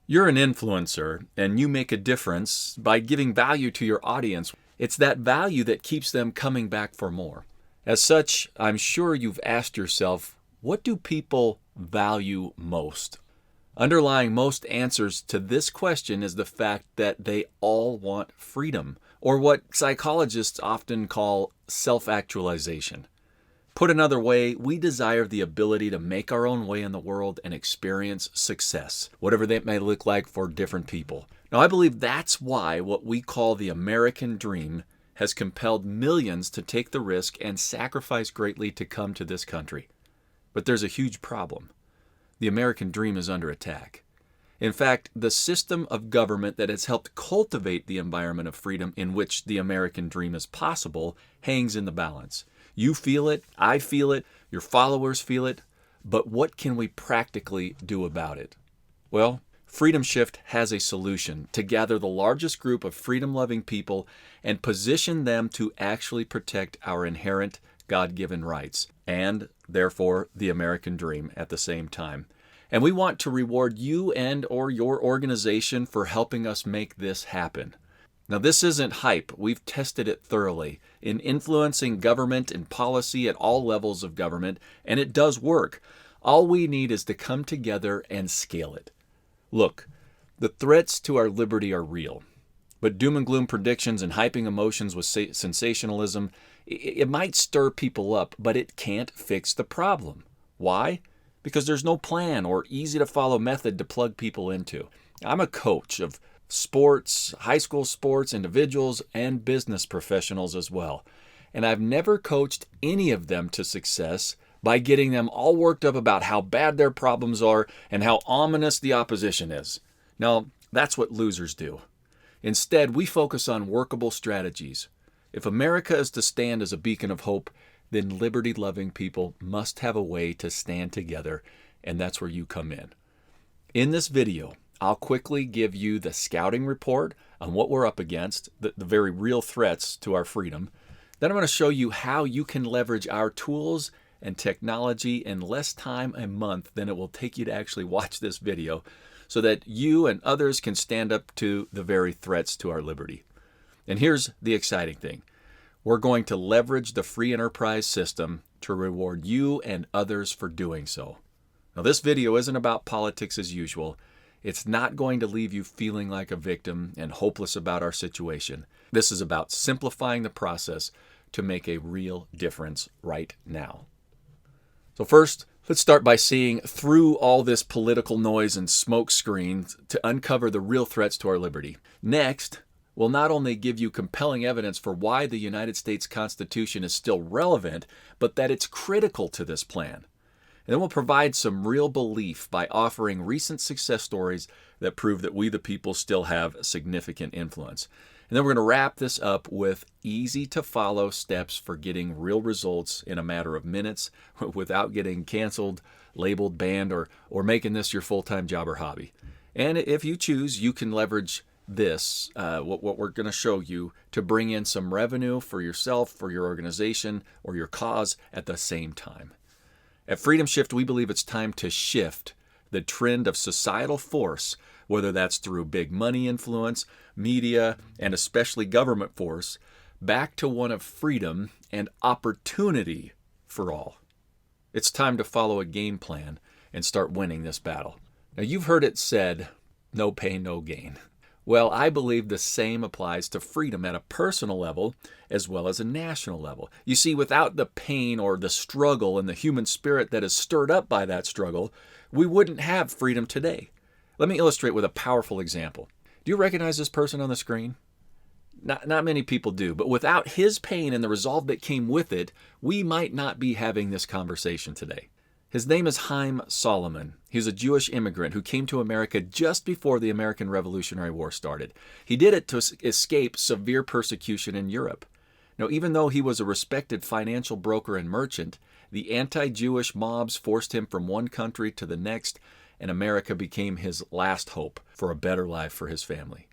You're an influencer and you make a difference by giving value to your audience. It's that value that keeps them coming back for more. As such, I'm sure you've asked yourself, what do people value most? Underlying most answers to this question is the fact that they all want freedom, or what psychologists often call self-actualization. Put another way, we desire the ability to make our own way in the world and experience success, whatever that may look like for different people. Now, I believe that's why what we call the American dream has compelled millions to take the risk and sacrifice greatly to come to this country. But there's a huge problem. The American dream is under attack. In fact, the system of government that has helped cultivate the environment of freedom in which the American dream is possible hangs in the balance. You feel it, I feel it, your followers feel it, but what can we practically do about it? Well, Freedom Shift has a solution to gather the largest group of freedom-loving people and position them to actually protect our inherent God-given rights and, therefore, the American dream at the same time. And we want to reward you and or your organization for helping us make this happen. Now, this isn't hype. We've tested it thoroughly in influencing government and policy at all levels of government, and it does work. All we need is to come together and scale it. Look, the threats to our liberty are real, but doom and gloom predictions and hyping emotions with sensationalism, it might stir people up, but it can't fix the problem. Why? Because there's no plan or easy-to-follow method to plug people into. I'm a coach of sports, high school sports, individuals, and business professionals as well. And I've never coached any of them to success by getting them all worked up about how bad their problems are and how ominous the opposition is. No, that's what losers do. Instead, we focus on workable strategies. If America is to stand as a beacon of hope, then liberty-loving people must have a way to stand together, and that's where you come in. In this video, I'll quickly give you the scouting report on what we're up against, the very real threats to our freedom. Then I'm going to show you how you can leverage our tools and technology in less time a month than it will take you to actually watch this video so that you and others can stand up to the very threats to our liberty. And here's the exciting thing. We're going to leverage the free enterprise system to reward you and others for doing so. Now, this video isn't about politics as usual. It's not going to leave you feeling like a victim and hopeless about our situation. This is about simplifying the process to make a real difference right now. So first, let's start by seeing through all this political noise and smoke screens to uncover the real threats to our liberty. Next, we'll not only give you compelling evidence for why the United States Constitution is still relevant, but that it's critical to this plan. And then we'll provide some real belief by offering recent success stories that prove that we the people still have significant influence. And then we're going to wrap this up with easy-to-follow steps for getting real results in a matter of minutes without getting canceled, labeled, banned, or making this your full-time job or hobby. And if you choose, you can leverage this, what we're going to show you, to bring in some revenue for yourself, for your organization, or your cause at the same time. At Freedom Shift, we believe it's time to shift the trend of societal force, whether that's through big money influence, media, and especially government force, back to one of freedom and opportunity for all. It's time to follow a game plan and start winning this battle. Now, you've heard it said, no pain, no gain. Well, I believe the same applies to freedom at a personal level as well as a national level. You see, without the pain or the struggle and the human spirit that is stirred up by that struggle, we wouldn't have freedom today. Let me illustrate with a powerful example. Do you recognize this person on the screen? Not many people do, but without his pain and the resolve that came with it, we might not be having this conversation today. His name is Haim Solomon. He's a Jewish immigrant who came to America just before the American Revolutionary War started. He did it to escape severe persecution in Europe. Now, even though he was a respected financial broker and merchant, the anti-Jewish mobs forced him from one country to the next, and America became his last hope for a better life for his family.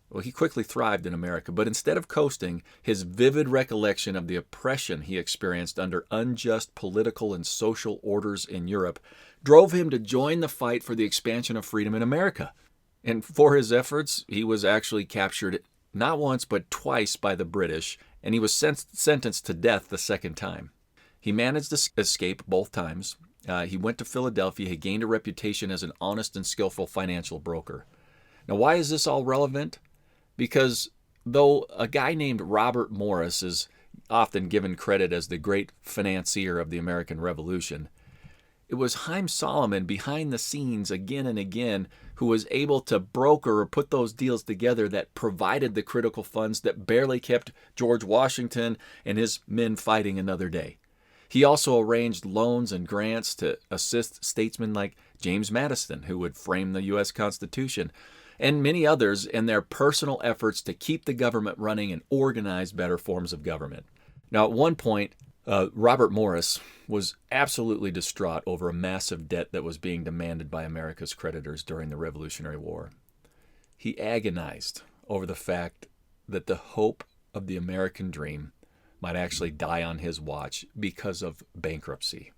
Well, he quickly thrived in America, but instead of coasting, his vivid recollection of the oppression he experienced under unjust political and social orders in Europe drove him to join the fight for the expansion of freedom in America. And for his efforts, he was actually captured not once but twice by the British, and he was sentenced to death the second time. He managed to escape both times. He went to Philadelphia. He gained a reputation as an honest and skillful financial broker. Now, why is this all relevant? Because though a guy named Robert Morris is often given credit as the great financier of the American Revolution, it was Haym Salomon behind the scenes again and again who was able to broker or put those deals together that provided the critical funds that barely kept George Washington and his men fighting another day. He also arranged loans and grants to assist statesmen like James Madison, who would frame the U.S. Constitution, and many others in their personal efforts to keep the government running and organize better forms of government. Now, at one point, Robert Morris was absolutely distraught over a massive debt that was being demanded by America's creditors during the Revolutionary War. He agonized over the fact that the hope of the American dream might actually die on his watch because of bankruptcy.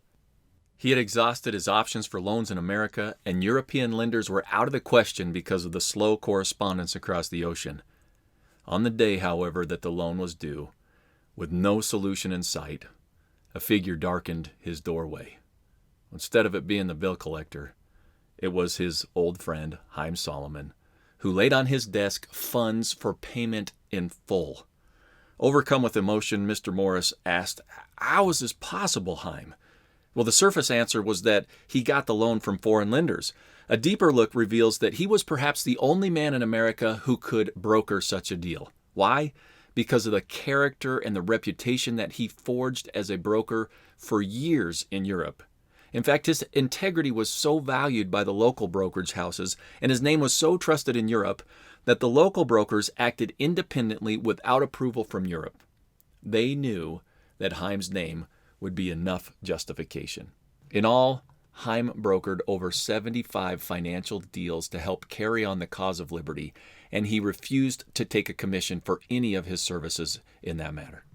He had exhausted his options for loans in America, and European lenders were out of the question because of the slow correspondence across the ocean. On the day, however, that the loan was due, with no solution in sight, a figure darkened his doorway. Instead of it being the bill collector, it was his old friend, Haym Salomon, who laid on his desk funds for payment in full. Overcome with emotion, Mr. Morris asked, "How is this possible, Haym?" Well, the surface answer was that he got the loan from foreign lenders. A deeper look reveals that he was perhaps the only man in America who could broker such a deal. Why? Because of the character and the reputation that he forged as a broker for years in Europe. In fact, his integrity was so valued by the local brokerage houses, and his name was so trusted in Europe, that the local brokers acted independently without approval from Europe. They knew that Haym's name would be enough justification. In all, Haym brokered over 75 financial deals to help carry on the cause of liberty, and he refused to take a commission for any of his services in that matter.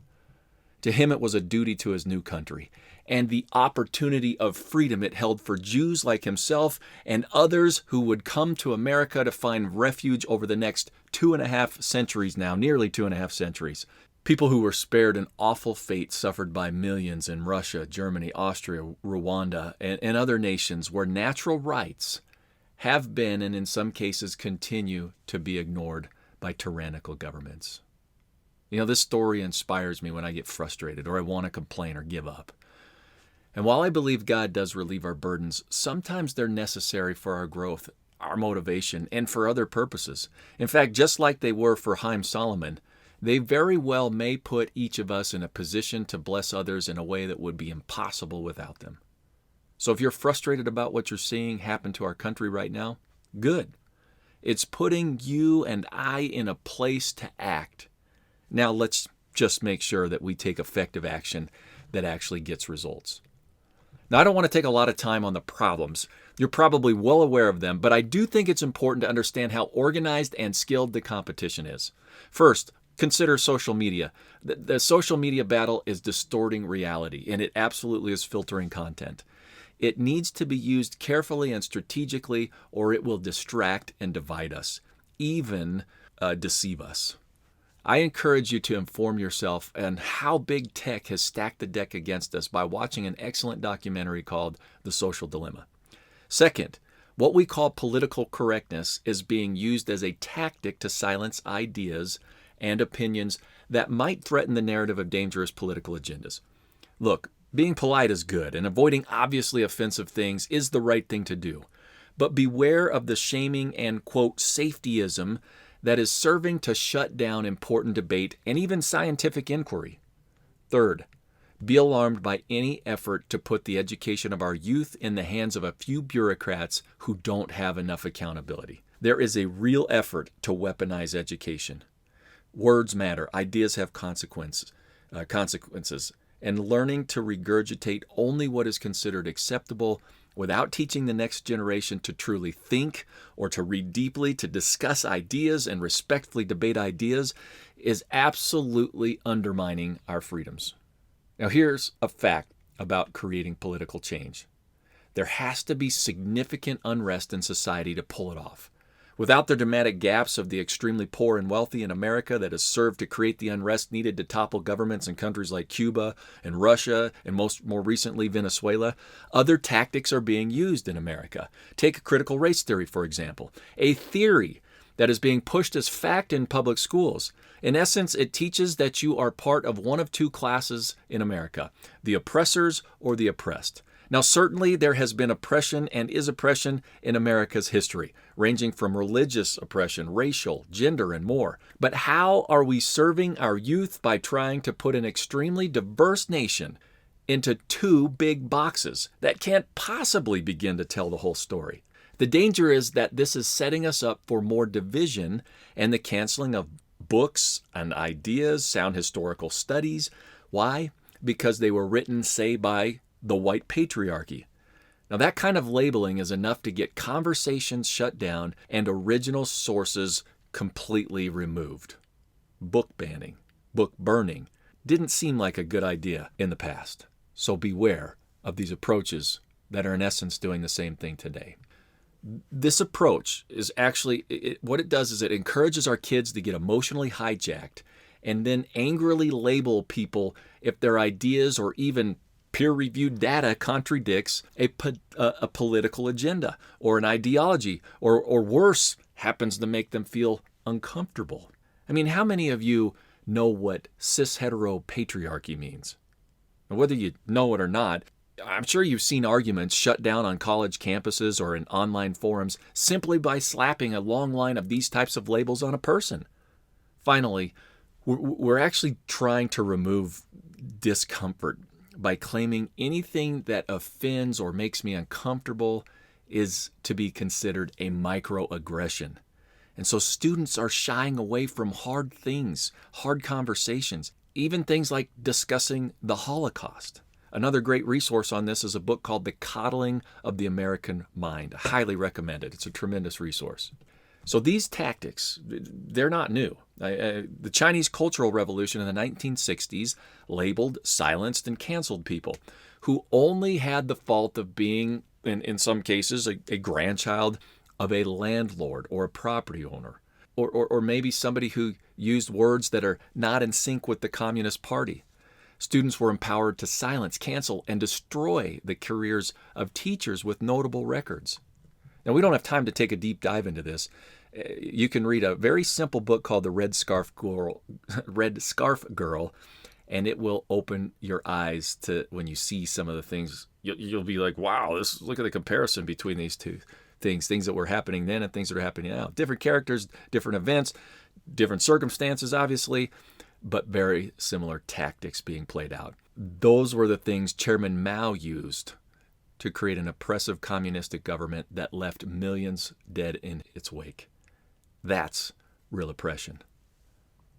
To him, it was a duty to his new country, and the opportunity of freedom it held for Jews like himself and others who would come to America to find refuge over the next 2.5 centuries now, nearly 2.5 centuries. People who were spared an awful fate suffered by millions in Russia, Germany, Austria, Rwanda, and other nations where natural rights have been and in some cases continue to be ignored by tyrannical governments. You know, this story inspires me when I get frustrated or I want to complain or give up. And while I believe God does relieve our burdens, sometimes they're necessary for our growth, our motivation, and for other purposes. In fact, just like they were for Haym Salomon, they very well may put each of us in a position to bless others in a way that would be impossible without them. So if you're frustrated about what you're seeing happen to our country right now, good. It's putting you and I in a place to act. Now let's just make sure that we take effective action that actually gets results. Now, I don't want to take a lot of time on the problems. You're probably well aware of them, but I do think it's important to understand how organized and skilled the competition is. First, consider social media. The social media battle is distorting reality, and it absolutely is filtering content. It needs to be used carefully and strategically, or it will distract and divide us, even deceive us. I encourage you to inform yourself on how big tech has stacked the deck against us by watching an excellent documentary called The Social Dilemma. Second, what we call political correctness is being used as a tactic to silence ideas and opinions that might threaten the narrative of dangerous political agendas. Look, being polite is good, and avoiding obviously offensive things is the right thing to do. But beware of the shaming and, quote, safetyism that is serving to shut down important debate and even scientific inquiry. Third, be alarmed by any effort to put the education of our youth in the hands of a few bureaucrats who don't have enough accountability. There is a real effort to weaponize education. Words matter. Ideas have consequences. And learning to regurgitate only what is considered acceptable without teaching the next generation to truly think or to read deeply, to discuss ideas and respectfully debate ideas is absolutely undermining our freedoms. Now, here's a fact about creating political change. There has to be significant unrest in society to pull it off. Without the dramatic gaps of the extremely poor and wealthy in America that has served to create the unrest needed to topple governments in countries like Cuba and Russia and more recently Venezuela, other tactics are being used in America. Take critical race theory, for example, a theory that is being pushed as fact in public schools. In essence, it teaches that you are part of one of two classes in America, the oppressors or the oppressed. Now, certainly there has been oppression and is oppression in America's history, ranging from religious oppression, racial, gender, and more. But how are we serving our youth by trying to put an extremely diverse nation into two big boxes that can't possibly begin to tell the whole story? The danger is that this is setting us up for more division and the canceling of books and ideas, sound historical studies. Why? Because they were written, say, by the white patriarchy. Now, that kind of labeling is enough to get conversations shut down and original sources completely removed. Book banning, book burning didn't seem like a good idea in the past. So beware of these approaches that are in essence doing the same thing today. This approach is actually, what it does is it encourages our kids to get emotionally hijacked and then angrily label people if their ideas or even peer-reviewed data contradicts a political agenda or an ideology, or worse, happens to make them feel uncomfortable. I mean, how many of you know what cis-hetero patriarchy means? And whether you know it or not, I'm sure you've seen arguments shut down on college campuses or in online forums simply by slapping a long line of these types of labels on a person. Finally, we're actually trying to remove discomfort by claiming anything that offends or makes me uncomfortable is to be considered a microaggression. And so students are shying away from hard things, hard conversations, even things like discussing the Holocaust. Another great resource on this is a book called The Coddling of the American Mind. I highly recommend it. It's a tremendous resource. So these tactics, they're not new. The Chinese Cultural Revolution in the 1960s labeled, silenced, and canceled people who only had the fault of being, in some cases, a grandchild of a landlord or a property owner, or maybe somebody who used words that are not in sync with the Communist Party. Students were empowered to silence, cancel, and destroy the careers of teachers with notable records. Now, we don't have time to take a deep dive into this. You can read a very simple book called The Red Scarf Girl, and it will open your eyes to when you see some of the things. You'll be like, wow, look at the comparison between these two things that were happening then and things that are happening now. Different characters, different events, different circumstances, obviously, but very similar tactics being played out. Those were the things Chairman Mao used to create an oppressive communistic government that left millions dead in its wake. That's real oppression.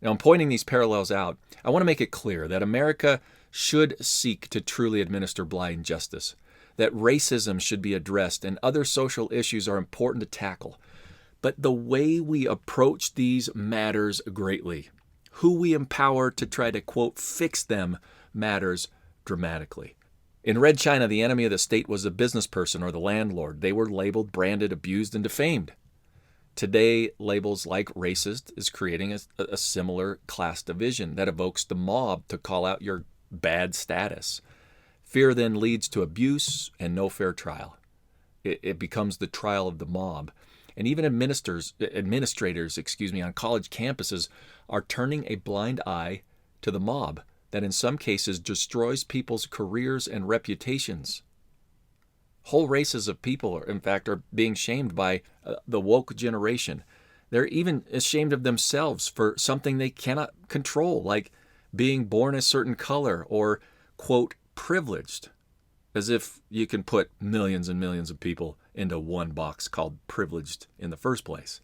Now, in pointing these parallels out, I want to make it clear that America should seek to truly administer blind justice, that racism should be addressed and other social issues are important to tackle. But the way we approach these matters greatly. Who we empower to try to, quote, fix them matters dramatically. In Red China, the enemy of the state was the business person or the landlord. They were labeled, branded, abused, and defamed. Today, labels like racist is creating a similar class division that evokes the mob to call out your bad status. Fear then leads to abuse and no fair trial. It becomes the trial of the mob. And even administrators, on college campuses are turning a blind eye to the mob that in some cases destroys people's careers and reputations. Whole races of people, in fact, are being shamed by the woke generation. They're even ashamed of themselves for something they cannot control, like being born a certain color or, quote, privileged, as if you can put millions and millions of people into one box called privileged in the first place.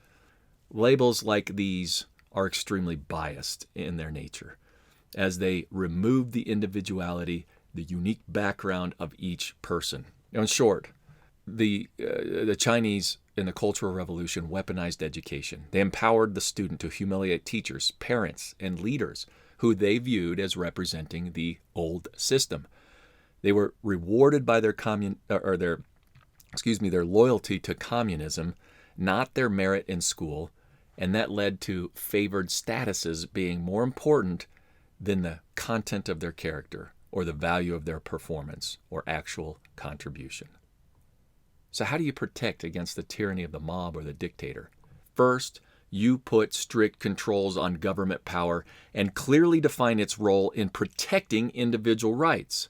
Labels like these are extremely biased in their nature, as they remove the individuality, the unique background of each person. Now, in short, the Chinese in the Cultural Revolution weaponized education. They empowered the student to humiliate teachers, parents, and leaders who they viewed as representing the old system. They were rewarded by their loyalty to communism not their merit in school, and that led to favored statuses being more important than the content of their character or the value of their performance or actual contribution. So how do you protect against the tyranny of the mob or the dictator? First, you put strict controls on government power and clearly define its role in protecting individual rights.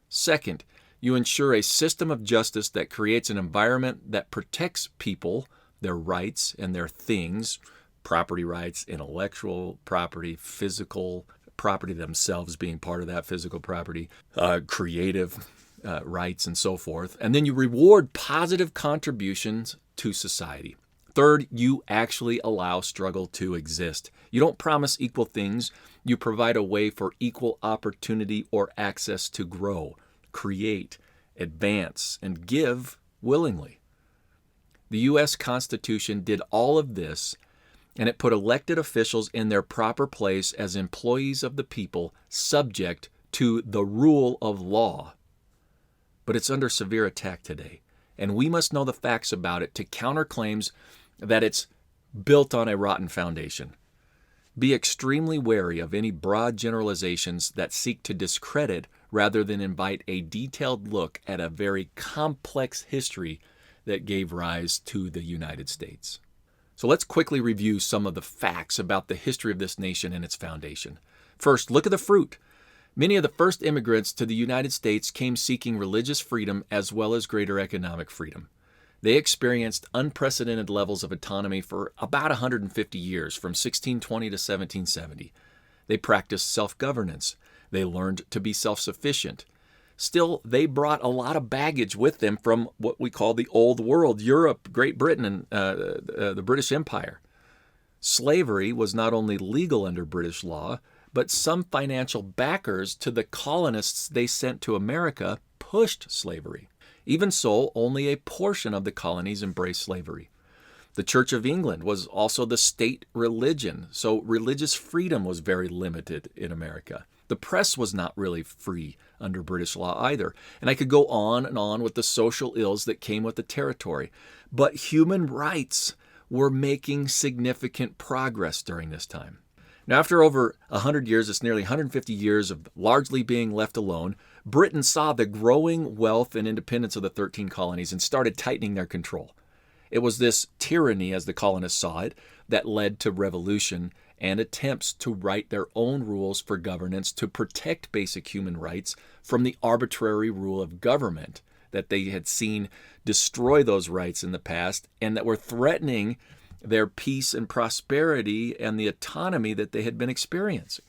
Second, you ensure a system of justice that creates an environment that protects people, their rights and their things, property rights, intellectual property, physical property themselves being part of that physical property, creative rights, and so forth. And then you reward positive contributions to society. Third, you actually allow struggle to exist. You don't promise equal things. You provide a way for equal opportunity or access to grow, create, advance, and give willingly. The U.S. Constitution did all of this, and it put elected officials in their proper place as employees of the people, subject to the rule of law. But it's under severe attack today, and we must know the facts about it to counter claims that it's built on a rotten foundation. Be extremely wary of any broad generalizations that seek to discredit rather than invite a detailed look at a very complex history that gave rise to the United States. So let's quickly review some of the facts about the history of this nation and its foundation. First, look at the fruit. Many of the first immigrants to the United States came seeking religious freedom as well as greater economic freedom. They experienced unprecedented levels of autonomy for about 150 years, from 1620 to 1770. They practiced self-governance. They learned to be self-sufficient. Still, they brought a lot of baggage with them from what we call the Old World, Europe, Great Britain, and the British Empire. Slavery was not only legal under British law, but some financial backers to the colonists they sent to America pushed slavery. Even so, only a portion of the colonies embraced slavery. The Church of England was also the state religion, so religious freedom was very limited in America. The press was not really free under British law either, and I could go on and on with the social ills that came with the territory. But human rights were making significant progress during this time. Now, after over 100 years, it's nearly 150 years of largely being left alone, Britain saw the growing wealth and independence of the 13 colonies and started tightening their control. It was this tyranny, as the colonists saw it, that led to revolution and attempts to write their own rules for governance to protect basic human rights from the arbitrary rule of government that they had seen destroy those rights in the past and that were threatening their peace and prosperity and the autonomy that they had been experiencing.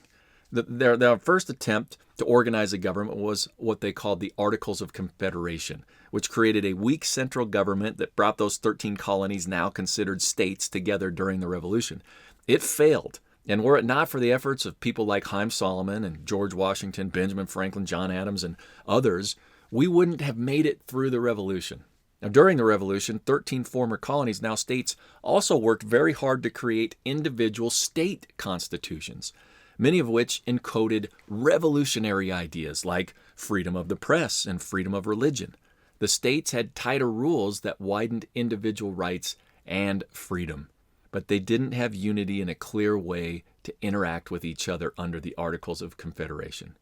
Their first attempt to organize a government was what they called the Articles of Confederation, which created a weak central government that brought those 13 colonies, now considered states, together during the Revolution. It failed, and were it not for the efforts of people like Haym Salomon and George Washington, Benjamin Franklin, John Adams, and others, we wouldn't have made it through the Revolution. Now, during the Revolution, 13 former colonies, now states, also worked very hard to create individual state constitutions, many of which encoded revolutionary ideas like freedom of the press and freedom of religion. The states had tighter rules that widened individual rights and freedom, but they didn't have unity in a clear way to interact with each other under the Articles of Confederation.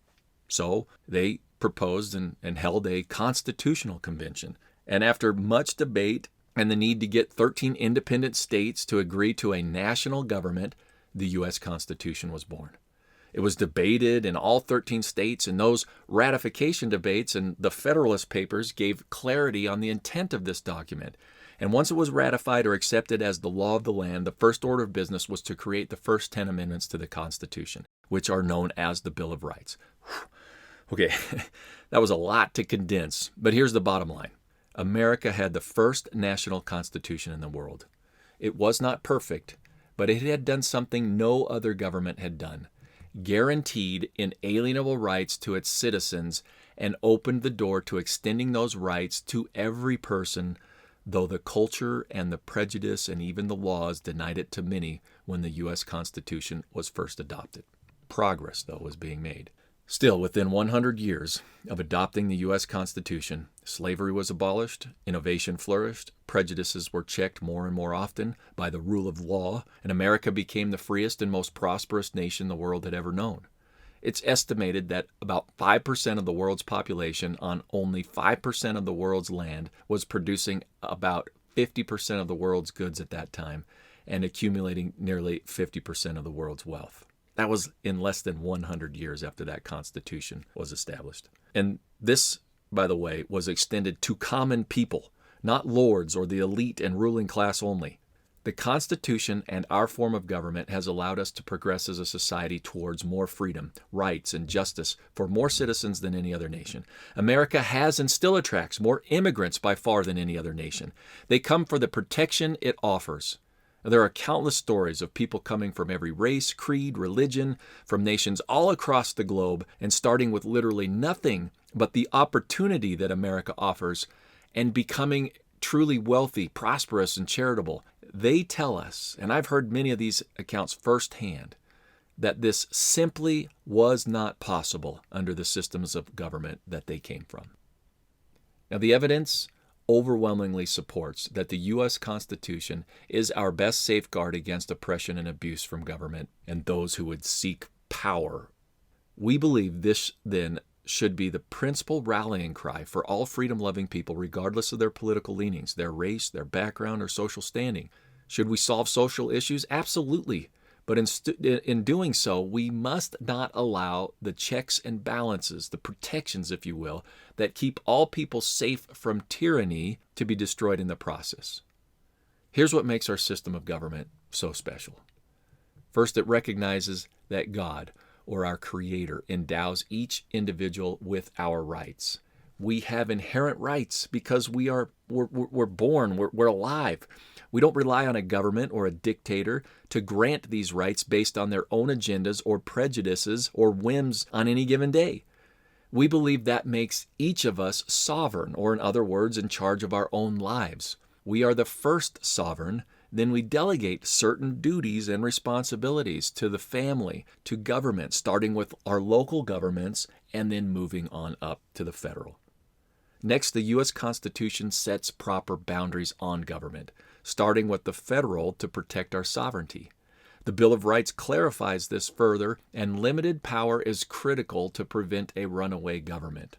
So they proposed and held a constitutional convention. And after much debate and the need to get 13 independent states to agree to a national government, the U.S. Constitution was born. It was debated in all 13 states, and those ratification debates and the Federalist Papers gave clarity on the intent of this document. And once it was ratified or accepted as the law of the land, the first order of business was to create the first 10 amendments to the Constitution, which are known as the Bill of Rights. Okay, that was a lot to condense, but here's the bottom line. America had the first national constitution in the world. It was not perfect, but it had done something no other government had done: guaranteed inalienable rights to its citizens and opened the door to extending those rights to every person, though the culture and the prejudice and even the laws denied it to many when the U.S. Constitution was first adopted. Progress, though, was being made. Still, within 100 years of adopting the U.S. Constitution, slavery was abolished, innovation flourished, prejudices were checked more and more often by the rule of law, and America became the freest and most prosperous nation the world had ever known. It's estimated that about 5% of the world's population on only 5% of the world's land was producing about 50% of the world's goods at that time and accumulating nearly 50% of the world's wealth. That was in less than 100 years after that Constitution was established. And this, by the way, was extended to common people, not lords or the elite and ruling class only. The Constitution and our form of government has allowed us to progress as a society towards more freedom, rights, and justice for more citizens than any other nation. America has and still attracts more immigrants by far than any other nation. They come for the protection it offers. There are countless stories of people coming from every race, creed, religion, from nations all across the globe, and starting with literally nothing but the opportunity that America offers, and becoming truly wealthy, prosperous, and charitable. They tell us, and I've heard many of these accounts firsthand, that this simply was not possible under the systems of government that they came from. Now, the evidence overwhelmingly supports that the U.S. Constitution is our best safeguard against oppression and abuse from government and those who would seek power. We believe this, then, should be the principal rallying cry for all freedom-loving people, regardless of their political leanings, their race, their background, or social standing. Should we solve social issues? Absolutely. But in doing so, we must not allow the checks and balances, the protections, if you will, that keep all people safe from tyranny to be destroyed in the process. Here's what makes our system of government so special. First, it recognizes that God, or our Creator, endows each individual with our rights. We have inherent rights because we're born, we're alive. We don't rely on a government or a dictator to grant these rights based on their own agendas or prejudices or whims on any given day. We believe that makes each of us sovereign, or in other words, in charge of our own lives. We are the first sovereign, then we delegate certain duties and responsibilities to the family, to government, starting with our local governments and then moving on up to the federal. Next, the U.S. Constitution sets proper boundaries on government, starting with the federal to protect our sovereignty. The Bill of Rights clarifies this further, and limited power is critical to prevent a runaway government.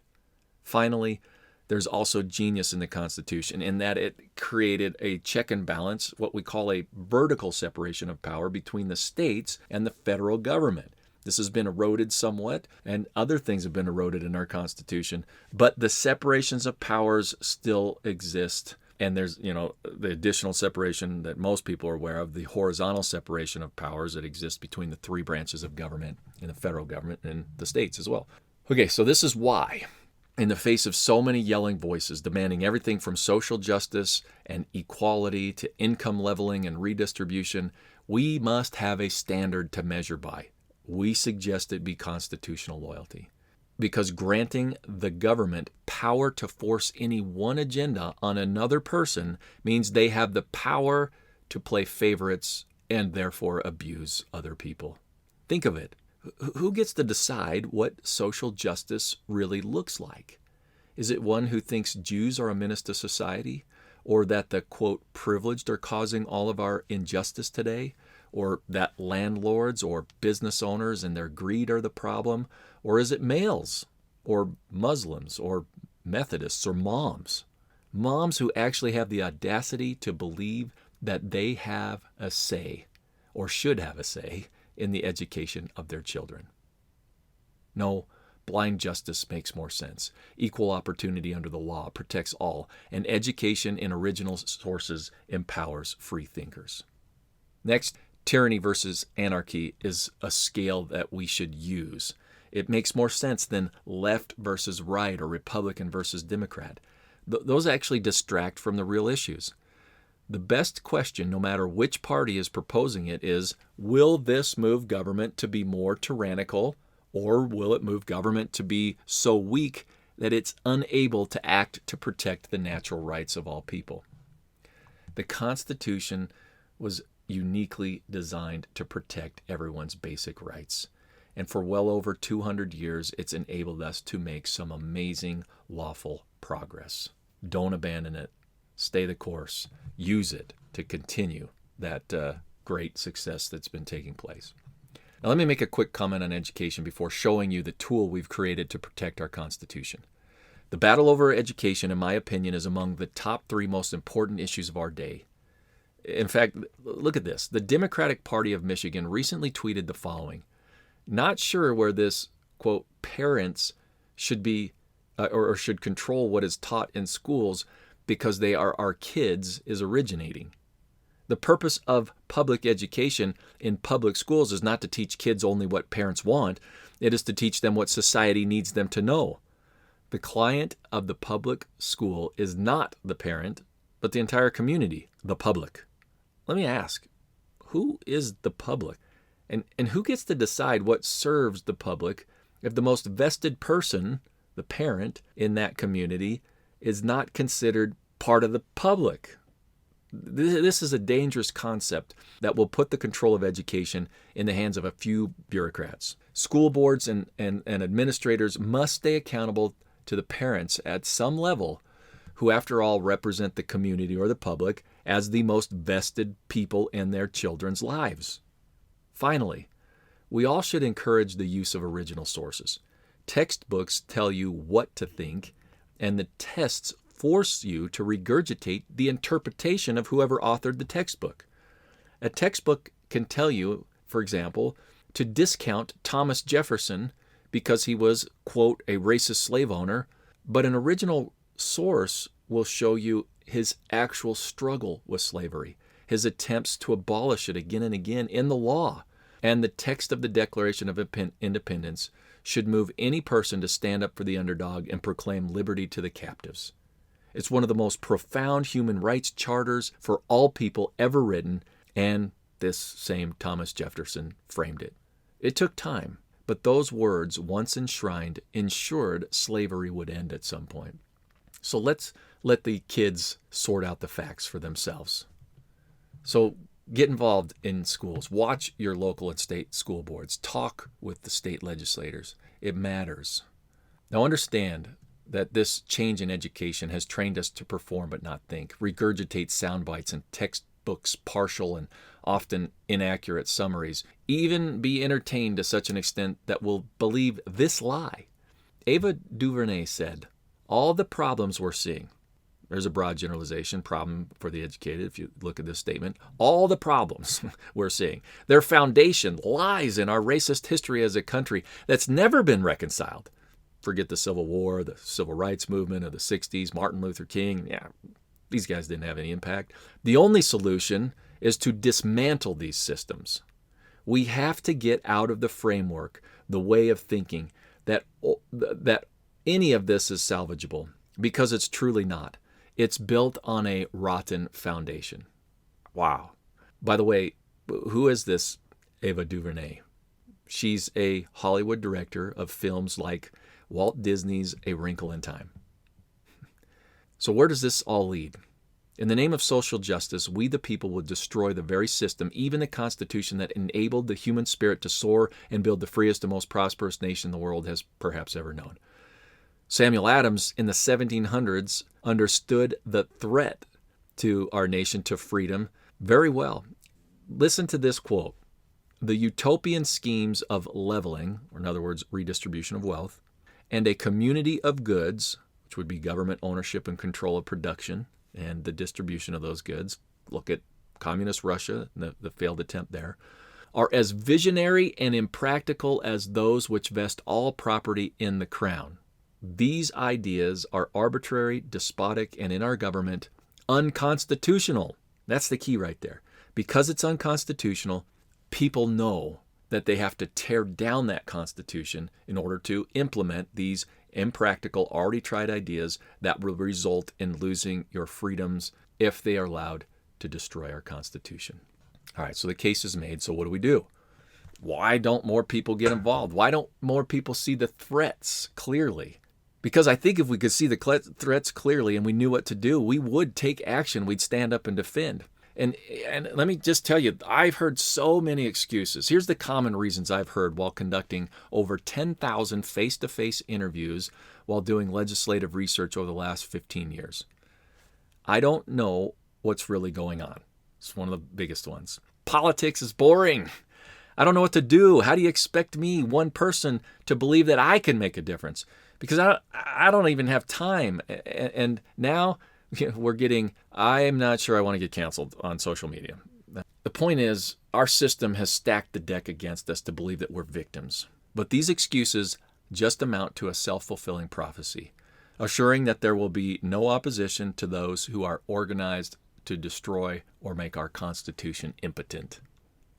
Finally, there's also genius in the Constitution in that it created a check and balance, what we call a vertical separation of power between the states and the federal government. This has been eroded somewhat, and other things have been eroded in our Constitution, but the separations of powers still exist. And there's, the additional separation that most people are aware of, the horizontal separation of powers that exists between the three branches of government in the federal government and the states as well. Okay, so this is why, in the face of so many yelling voices demanding everything from social justice and equality to income leveling and redistribution, we must have a standard to measure by. We suggest it be constitutional loyalty. Because granting the government power to force any one agenda on another person means they have the power to play favorites and therefore abuse other people. Think of it. Who gets to decide what social justice really looks like? Is it one who thinks Jews are a menace to society? Or that the, quote, privileged are causing all of our injustice today? Or that landlords or business owners and their greed are the problem? Or is it males or Muslims or Methodists or moms? Moms who actually have the audacity to believe that they have a say or should have a say in the education of their children. No, blind justice makes more sense. Equal opportunity under the law protects all, and education in original sources empowers free thinkers. Next, tyranny versus anarchy is a scale that we should use. It makes more sense than left versus right or Republican versus Democrat. Those actually distract from the real issues. The best question, no matter which party is proposing it, is, will this move government to be more tyrannical, or will it move government to be so weak that it's unable to act to protect the natural rights of all people? The Constitution was uniquely designed to protect everyone's basic rights. And for well over 200 years, it's enabled us to make some amazing lawful progress. Don't abandon it. Stay the course. Use it to continue that great success that's been taking place. Now, let me make a quick comment on education before showing you the tool we've created to protect our Constitution. The battle over education, in my opinion, is among the top 3 most important issues of our day. In fact, look at this. The Democratic Party of Michigan recently tweeted the following: "Not sure where this, quote, parents should be or should control what is taught in schools because they are our kids is originating. The purpose of public education in public schools is not to teach kids only what parents want. It is to teach them what society needs them to know. The client of the public school is not the parent, but the entire community, the public." Let me ask, who is the public? And who gets to decide what serves the public if the most vested person, the parent, in that community is not considered part of the public? This is a dangerous concept that will put the control of education in the hands of a few bureaucrats. School boards and administrators must stay accountable to the parents at some level, who after all represent the community or the public as the most vested people in their children's lives. Finally, we all should encourage the use of original sources. Textbooks tell you what to think, and the tests force you to regurgitate the interpretation of whoever authored the textbook. A textbook can tell you, for example, to discount Thomas Jefferson because he was, quote, a racist slave owner, but an original source will show you his actual struggle with slavery, his attempts to abolish it again and again in the law. And the text of the Declaration of Independence should move any person to stand up for the underdog and proclaim liberty to the captives. It's one of the most profound human rights charters for all people ever written, and this same Thomas Jefferson framed it. It took time, but those words, once enshrined, ensured slavery would end at some point. So let's let the kids sort out the facts for themselves. So get involved in schools. Watch your local and state school boards. Talk with the state legislators. It matters. Now understand that this change in education has trained us to perform but not think, regurgitate sound bites and textbooks' partial and often inaccurate summaries, even be entertained to such an extent that we'll believe this lie. Ava DuVernay said, "All the problems we're seeing," there's a broad generalization, problem for the educated if you look at this statement, "all the problems we're seeing, their foundation lies in our racist history as a country that's never been reconciled." Forget the Civil War, the Civil Rights Movement of the 60s, Martin Luther King. Yeah, these guys didn't have any impact. The only solution is to dismantle these systems. We have to get out of the framework, the way of thinking, that any of this is salvageable, because it's truly not. It's built on a rotten foundation. Wow. By the way, who is this Ava DuVernay? She's a Hollywood director of films like Walt Disney's A Wrinkle in Time. So where does this all lead? In the name of social justice, we the people would destroy the very system, even the Constitution that enabled the human spirit to soar and build the freest and most prosperous nation the world has perhaps ever known. Samuel Adams in the 1700s understood the threat to our nation, to freedom, very well. Listen to this quote: "The utopian schemes of leveling," or in other words, redistribution of wealth, "and a community of goods," which would be government ownership and control of production and the distribution of those goods, look at communist Russia, the failed attempt there, "are as visionary and impractical as those which vest all property in the crown. These ideas are arbitrary, despotic, and in our government, unconstitutional." That's the key right there. Because it's unconstitutional, people know that they have to tear down that Constitution in order to implement these impractical, already tried ideas that will result in losing your freedoms if they are allowed to destroy our Constitution. All right, so the case is made. So what do? Why don't more people get involved? Why don't more people see the threats clearly? Because I think if we could see the threats clearly and we knew what to do, we would take action. We'd stand up and defend. And let me just tell you, I've heard so many excuses. Here's the common reasons I've heard while conducting over 10,000 face-to-face interviews while doing legislative research over the last 15 years. I don't know what's really going on. It's one of the biggest ones. Politics is boring. I don't know what to do. How do you expect me, one person, to believe that I can make a difference? Because I don't even have time. And now we're getting, I'm not sure I want to get canceled on social media. The point is, our system has stacked the deck against us to believe that we're victims. But these excuses just amount to a self-fulfilling prophecy, assuring that there will be no opposition to those who are organized to destroy or make our Constitution impotent.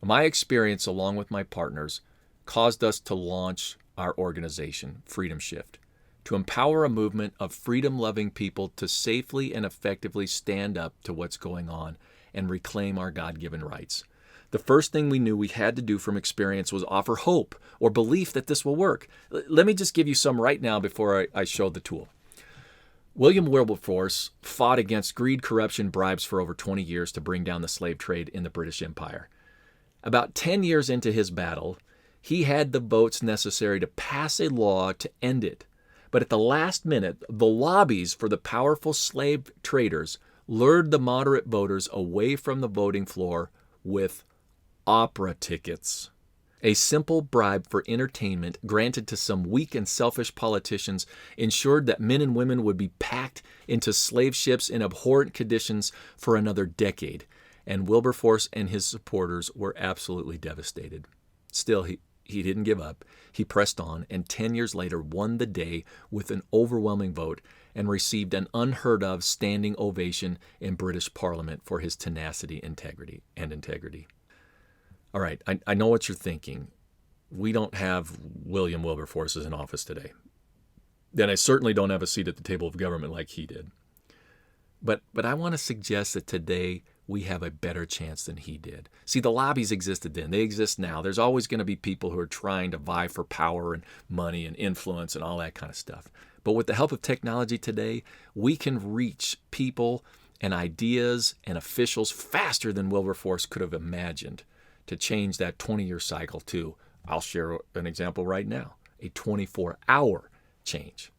My experience, along with my partners, caused us to launch our organization, Freedom Shift, to empower a movement of freedom-loving people to safely and effectively stand up to what's going on and reclaim our God-given rights. The first thing we knew we had to do from experience was offer hope or belief that this will work. Let me just give you some right now before I show the tool. William Wilberforce fought against greed, corruption, bribes for over 20 years to bring down the slave trade in the British Empire. About 10 years into his battle, he had the votes necessary to pass a law to end it. But at the last minute, the lobbies for the powerful slave traders lured the moderate voters away from the voting floor with opera tickets. A simple bribe for entertainment granted to some weak and selfish politicians ensured that men and women would be packed into slave ships in abhorrent conditions for another decade, and Wilberforce and his supporters were absolutely devastated. Still, he didn't give up. He pressed on, and 10 years later won the day with an overwhelming vote and received an unheard-of standing ovation in British Parliament for his tenacity, integrity. All right, I know what you're thinking. We don't have William Wilberforce in office today. Then I certainly don't have a seat at the table of government like he did. But I want to suggest that today we have a better chance than he did. See, the lobbies existed then. They exist now. There's always going to be people who are trying to vie for power and money and influence and all that kind of stuff. But with the help of technology today, we can reach people and ideas and officials faster than Wilberforce could have imagined to change that 20-year cycle to, I'll share an example right now, a 24-hour change.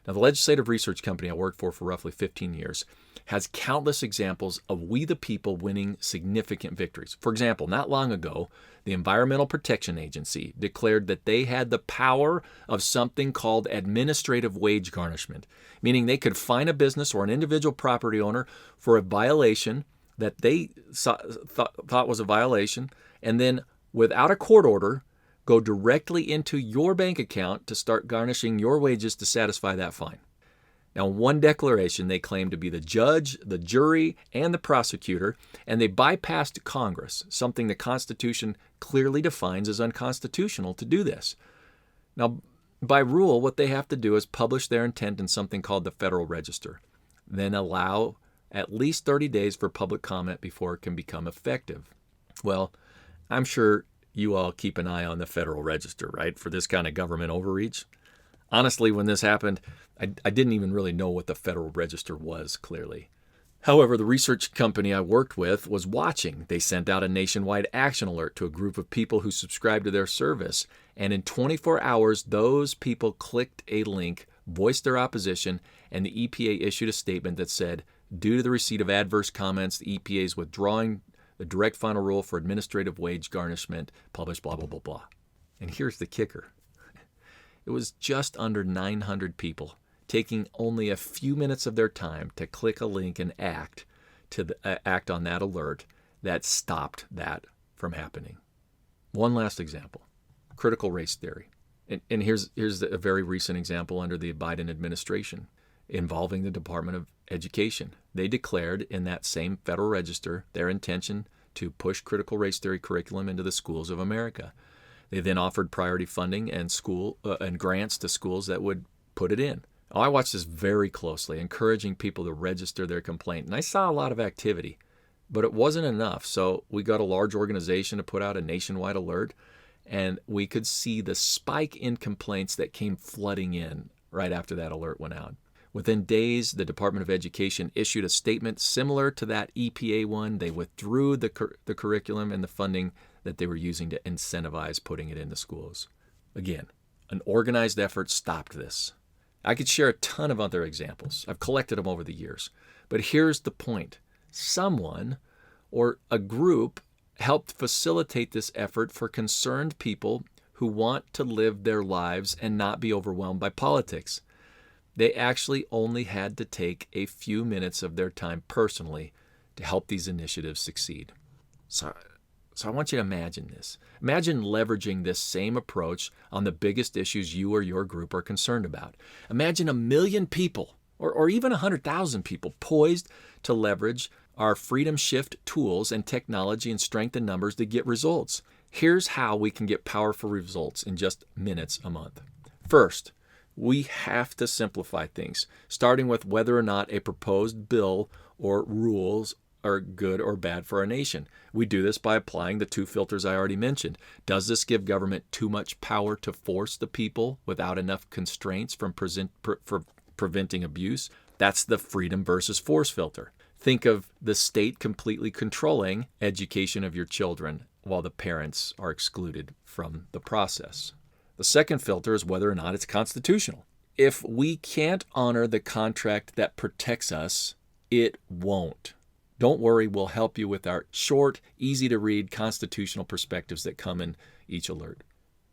Now, the legislative research company I worked for roughly 15 years has countless examples of we the people winning significant victories. For example, not long ago, the Environmental Protection Agency declared that they had the power of something called administrative wage garnishment, meaning they could fine a business or an individual property owner for a violation that they thought was a violation, and then without a court order, go directly into your bank account to start garnishing your wages to satisfy that fine. Now, one declaration, they claimed to be the judge, the jury, and the prosecutor, and they bypassed Congress, something the Constitution clearly defines as unconstitutional to do this. Now, by rule, what they have to do is publish their intent in something called the Federal Register, then allow at least 30 days for public comment before it can become effective. Well, I'm sure you all keep an eye on the Federal Register, right, for this kind of government overreach. Honestly, when this happened, I didn't even really know what the Federal Register was, clearly. However, the research company I worked with was watching. They sent out a nationwide action alert to a group of people who subscribed to their service, and in 24 hours, those people clicked a link, voiced their opposition, and the EPA issued a statement that said, due to the receipt of adverse comments, the EPA is withdrawing the direct final rule for administrative wage garnishment, published blah, blah, blah, blah. And here's the kicker. It was just under 900 people, taking only a few minutes of their time to click a link and act on that alert that stopped that from happening. One last example, critical race theory. And here's a very recent example under the Biden administration involving the Department of Education. They declared in that same Federal Register their intention to push critical race theory curriculum into the schools of America. They then offered priority funding and grants to schools that would put it in. I watched this very closely, encouraging people to register their complaint. And I saw a lot of activity, but it wasn't enough. So we got a large organization to put out a nationwide alert, and we could see the spike in complaints that came flooding in right after that alert went out. Within days, the Department of Education issued a statement similar to that EPA one. They withdrew the curriculum and the funding that they were using to incentivize putting it into schools. Again, an organized effort stopped this. I could share a ton of other examples. I've collected them over the years. But here's the point. Someone or a group helped facilitate this effort for concerned people who want to live their lives and not be overwhelmed by politics. They actually only had to take a few minutes of their time personally to help these initiatives succeed. So I want you to imagine this. Imagine leveraging this same approach on the biggest issues you or your group are concerned about. Imagine 1 million people, or even 100,000 people, poised to leverage our Freedom Shift tools and technology and strength in numbers to get results. Here's how we can get powerful results in just minutes a month. First, we have to simplify things, starting with whether or not a proposed bill or rules are good or bad for our nation. We do this by applying the 2 filters I already mentioned. Does this give government too much power to force the people without enough constraints from preventing abuse? That's the freedom versus force filter. Think of the state completely controlling education of your children while the parents are excluded from the process. The second filter is whether or not it's constitutional. If we can't honor the contract that protects us, it won't. Don't worry, we'll help you with our short, easy-to-read constitutional perspectives that come in each alert.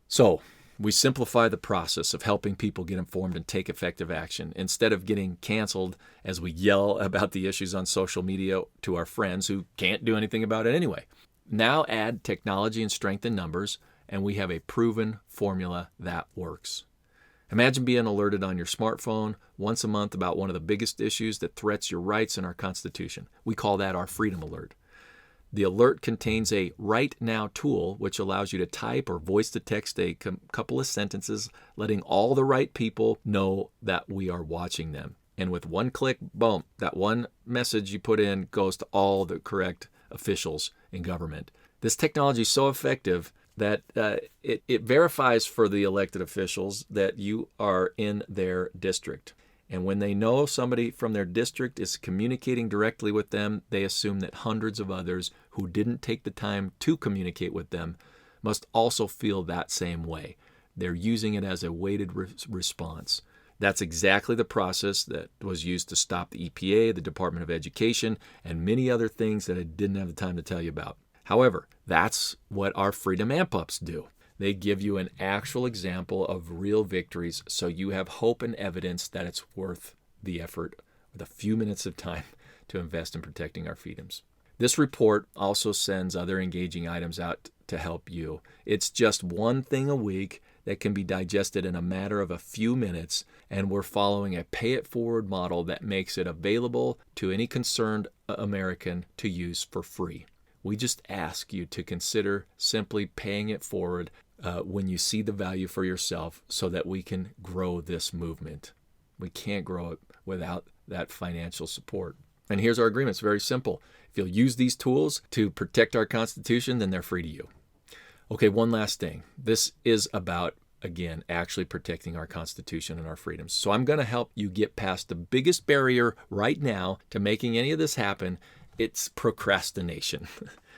So, we simplify the process of helping people get informed and take effective action instead of getting canceled as we yell about the issues on social media to our friends who can't do anything about it anyway. Now add technology and strength in numbers, and we have a proven formula that works. Imagine being alerted on your smartphone once a month about one of the biggest issues that threats your rights in our Constitution. We call that our Freedom Alert. The alert contains a Right Now tool, which allows you to type or voice to text a couple of sentences, letting all the right people know that we are watching them. And with one click, boom, that one message you put in goes to all the correct officials in government. This technology is so effective that it verifies for the elected officials that you are in their district. And when they know somebody from their district is communicating directly with them, they assume that hundreds of others who didn't take the time to communicate with them must also feel that same way. They're using it as a weighted response. That's exactly the process that was used to stop the EPA, the Department of Education, and many other things that I didn't have the time to tell you about. However, that's what our Freedom Amp-Ups do. They give you an actual example of real victories so you have hope and evidence that it's worth the effort, the few minutes of time to invest in protecting our freedoms. This report also sends other engaging items out to help you. It's just one thing a week that can be digested in a matter of a few minutes, and we're following a pay-it-forward model that makes it available to any concerned American to use for free. We just ask you to consider simply paying it forward when you see the value for yourself so that we can grow this movement. We can't grow it without that financial support. And here's our agreement. It's very simple. If you'll use these tools to protect our Constitution, then they're free to you. Okay, one last thing. This is about, again, actually protecting our Constitution and our freedoms. So I'm going to help you get past the biggest barrier right now to making any of this happen. It's procrastination.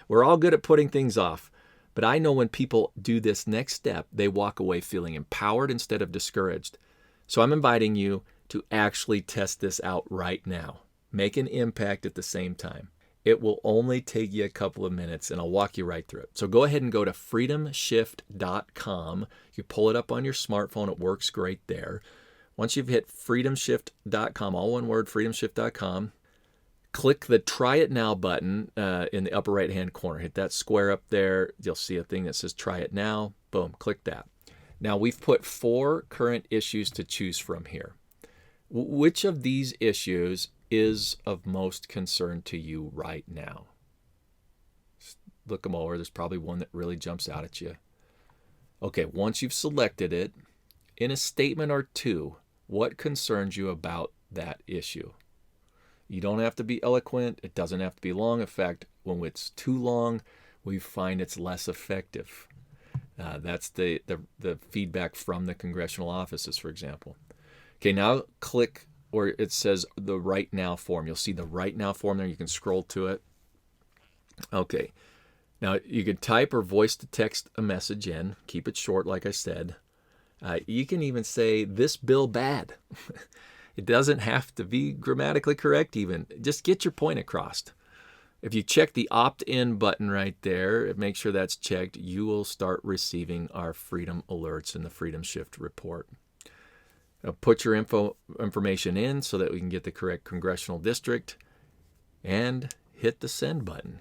We're all good at putting things off, but I know when people do this next step, they walk away feeling empowered instead of discouraged. So I'm inviting you to actually test this out right now. Make an impact at the same time. It will only take you a couple of minutes, and I'll walk you right through it. So go ahead and go to freedomshift.com. You pull it up on your smartphone. It works great there. Once you've hit freedomshift.com, all one word, freedomshift.com, click the Try It Now button in the upper right-hand corner. Hit that square up there. You'll see a thing that says Try It Now. Boom, click that. Now, we've put 4 current issues to choose from here. Which of these issues is of most concern to you right now? Look them over. There's probably one that really jumps out at you. Okay, once you've selected it, in a statement or two, what concerns you about that issue? You don't have to be eloquent. It doesn't have to be long. In fact, when it's too long, we find it's less effective. That's the feedback from the congressional offices, for example. Okay, now click where it says the Right Now form. You'll see the Right Now form there. You can scroll to it. Okay. Now, you can type or voice to text a message in. Keep it short, like I said. You can even say, "This bill bad." It doesn't have to be grammatically correct even. Just get your point across. If you check the opt-in button right there, make sure that's checked, you will start receiving our Freedom Alerts in the Freedom Shift report. Now, put your information in so that we can get the correct congressional district and hit the send button.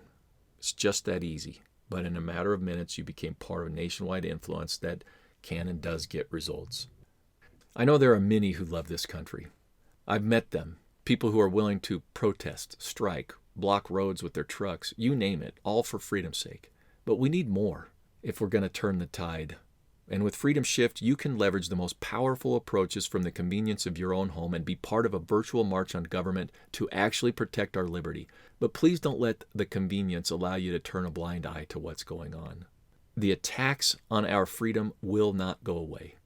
It's just that easy. But in a matter of minutes, you became part of a nationwide influence that can and does get results. I know there are many who love this country. I've met them, people who are willing to protest, strike, block roads with their trucks, you name it, all for freedom's sake. But we need more if we're going to turn the tide. And with Freedom Shift, you can leverage the most powerful approaches from the convenience of your own home and be part of a virtual march on government to actually protect our liberty. But please don't let the convenience allow you to turn a blind eye to what's going on. The attacks on our freedom will not go away.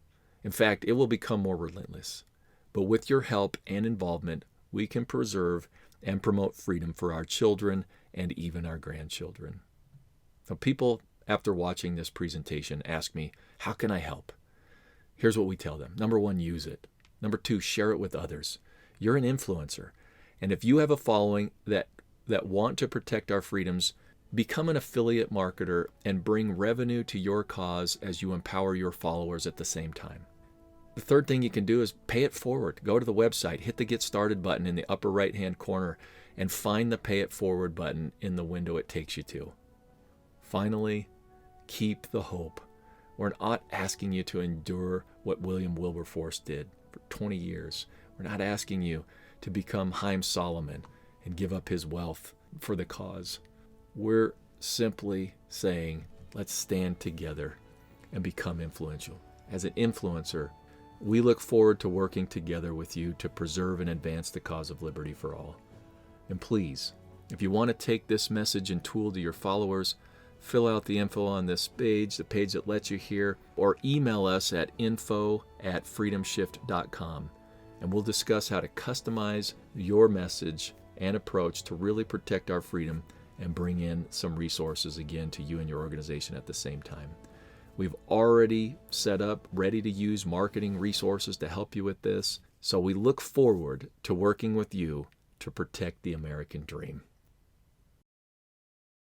In fact, it will become more relentless. But with your help and involvement, we can preserve and promote freedom for our children and even our grandchildren. Now, people, after watching this presentation, ask me, how can I help? Here's what we tell them. Number 1, use it. Number 2, share it with others. You're an influencer. And if you have a following that want to protect our freedoms, become an affiliate marketer and bring revenue to your cause as you empower your followers at the same time. The third thing you can do is pay it forward. Go to the website, hit the Get Started button in the upper right-hand corner, and find the Pay It Forward button in the window it takes you to. Finally, keep the hope. We're not asking you to endure what William Wilberforce did for 20 years. We're not asking you to become Haym Solomon and give up his wealth for the cause. We're simply saying, let's stand together and become influential. As an influencer, we look forward to working together with you to preserve and advance the cause of liberty for all. And please, if you want to take this message and tool to your followers, fill out the info on this page, the page that lets you hear, or email us at info@freedomshift.com, and we'll discuss how to customize your message and approach to really protect our freedom and bring in some resources again to you and your organization at the same time. We've already set up ready-to-use marketing resources to help you with this, so we look forward to working with you to protect the American dream.